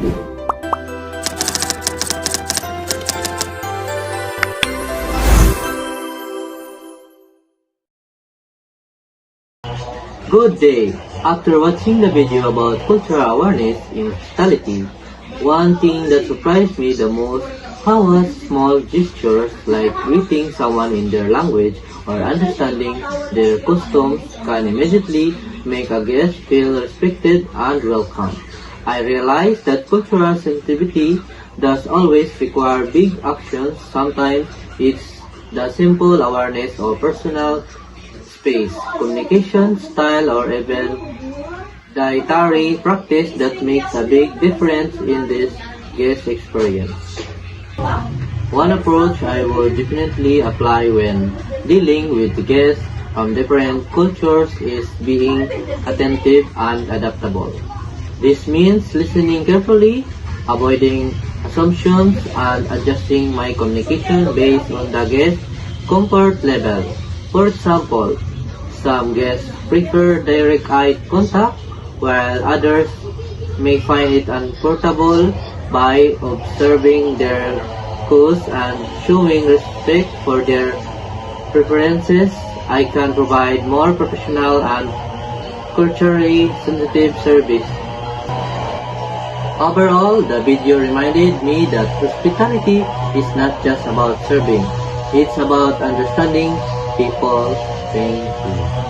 Good day! After watching the video about cultural awareness in hospitality, one thing that surprised me the most how small gestures like greeting someone in their language or understanding their customs can immediately make a guest feel respected and welcome. I realized that cultural sensitivity does always require big actions. Sometimes it's the simple awareness of personal space, communication style, or even dietary practice that makes a big difference in this guest experience. One approach I would definitely apply when dealing with guests from different cultures is being attentive and adaptable. This means listening carefully, avoiding assumptions, and adjusting my communication based on the guest's comfort level. For example, some guests prefer direct eye contact, while others may find it uncomfortable. By observing their cues and showing respect for their preferences, I can provide more professional and culturally sensitive service. Overall, the video reminded me that hospitality is not just about serving, it's about understanding people. Thank you.